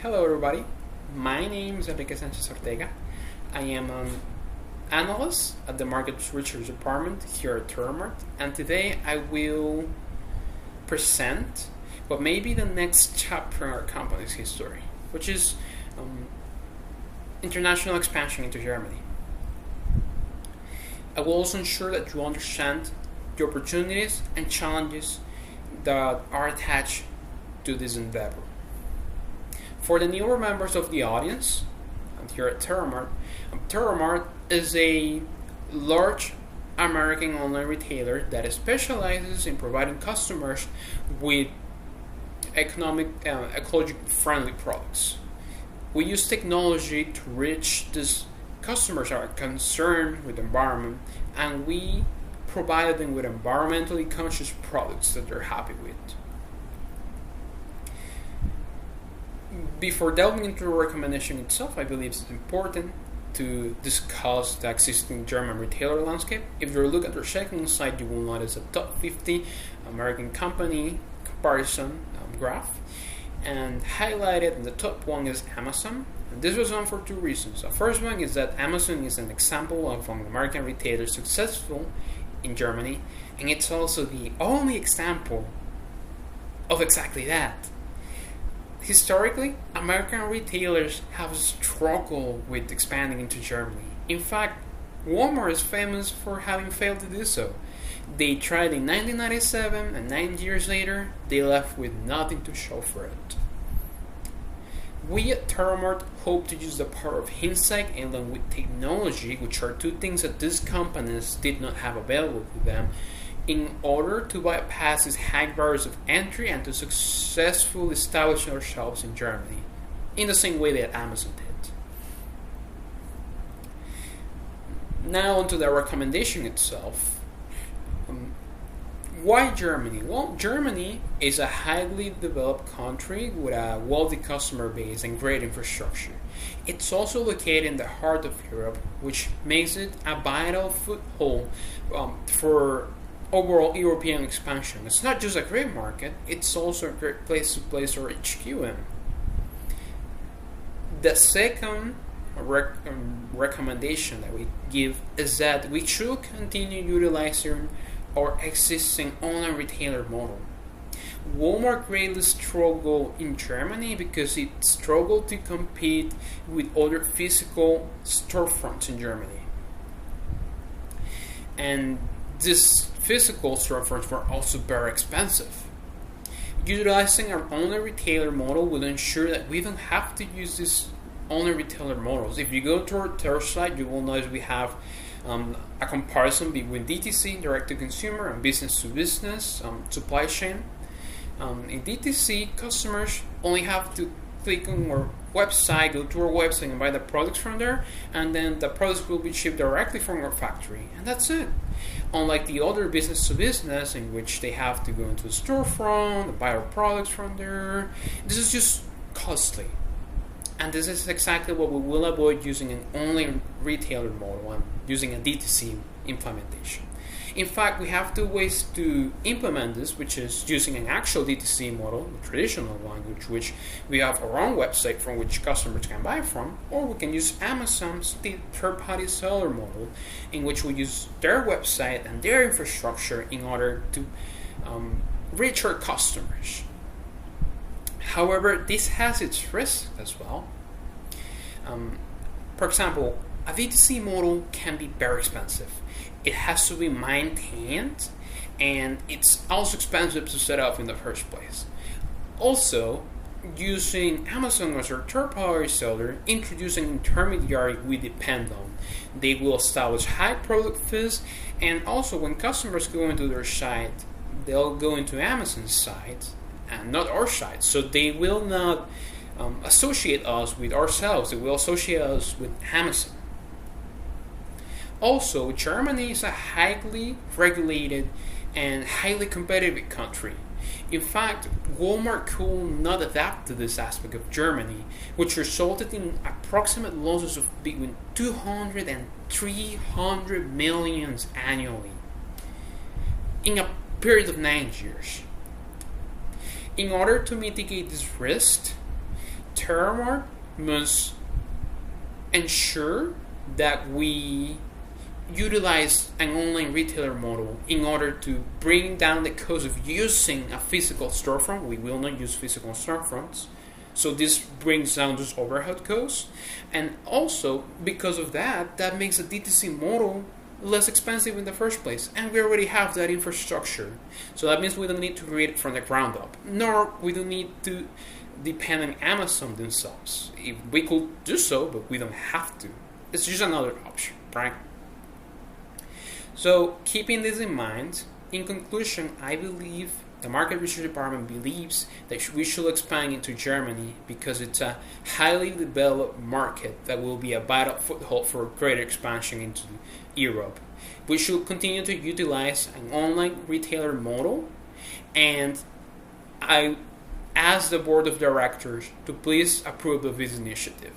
Hello everybody, my name is Enrique Sanchez Ortega. I am an analyst at the Market Research Department here at Terramart, and today I will present what may be the next chapter in our company's history, which is international expansion into Germany. I will also ensure that you understand the opportunities and challenges that are attached to this endeavor. For the newer members of the audience, and here at Terramart is a large American online retailer that specializes in providing customers with ecological-friendly products. We use technology to reach these customers that are concerned with the environment, and we provide them with environmentally conscious products that they're happy with. Before delving into the recommendation itself, I believe it's important to discuss the existing German retailer landscape. If you look at their second slide, you will notice a top 50 American company comparison graph, and highlighted in the top one is Amazon. And this was done for two reasons. The first one is that Amazon is an example of an American retailer successful in Germany, and it's also the only example of exactly that. Historically, American retailers have struggled with expanding into Germany. In fact, Walmart is famous for having failed to do so. They tried in 1997, and 9 years later, they left with nothing to show for it. We at Terramart hope to use the power of hindsight along with technology, which are two things that these companies did not have available to them, in order to bypass these high barriers of entry and to successfully establish ourselves in Germany, in the same way that Amazon did. Now onto the recommendation itself. Why Germany? Well, Germany is a highly developed country with a wealthy customer base and great infrastructure. It's also located in the heart of Europe, which makes it a vital foothold for overall European expansion. It's not just a great market, it's also a great place to place our HQ in. The second recommendation that we give is that we should continue utilizing our existing online retailer model. Walmart greatly struggled in Germany because it struggled to compete with other physical storefronts in Germany. And these physical storefronts were also very expensive. Utilizing our online retailer model will ensure that we don't have to use these online retailer models. If you go to our third slide, you will notice we have a comparison between DTC, direct to consumer, and business to business supply chain. In DTC, customers only have to click on our website, go to our website and buy the products from there, and then the products will be shipped directly from our factory, and that's it. Unlike the other business to business, in which they have to go into the storefront and buy our products from there, this is just costly. And this is exactly what we will avoid using an online retailer model and using a DTC implementation. In fact, we have two ways to implement this, which is using an actual DTC model, the traditional one, which we have our own website from which customers can buy from, or we can use Amazon's third-party seller model, in which we use their website and their infrastructure in order to reach our customers. However, this has its risks as well. For example, a DTC model can be very expensive. It has to be maintained, and it's also expensive to set up in the first place. Also, using Amazon as our third-party seller, introducing an intermediary we depend on. They will establish high product fees, and also when customers go into their site, they'll go into Amazon's site and not our site. So they will not associate us with ourselves, they will associate us with Amazon. Also, Germany is a highly regulated and highly competitive country. In fact, Walmart could not adapt to this aspect of Germany, which resulted in approximate losses of between 200 and 300 millions annually in a period of 9 years. In order to mitigate this risk, Terramart must ensure that we utilize an online retailer model in order to bring down the cost of using a physical storefront. We will not use physical storefronts. So this brings down those overhead costs. And also, because of that, that makes a DTC model less expensive in the first place. And we already have that infrastructure. So that means we don't need to create it from the ground up. Nor we don't need to depend on Amazon themselves. If we could do so, but we don't have to. It's just another option, right? So, keeping this in mind, in conclusion, I believe the market research department believes that we should expand into Germany because it's a highly developed market that will be a vital foothold for greater expansion into Europe. We should continue to utilize an online retailer model, and I ask the board of directors to please approve of this initiative.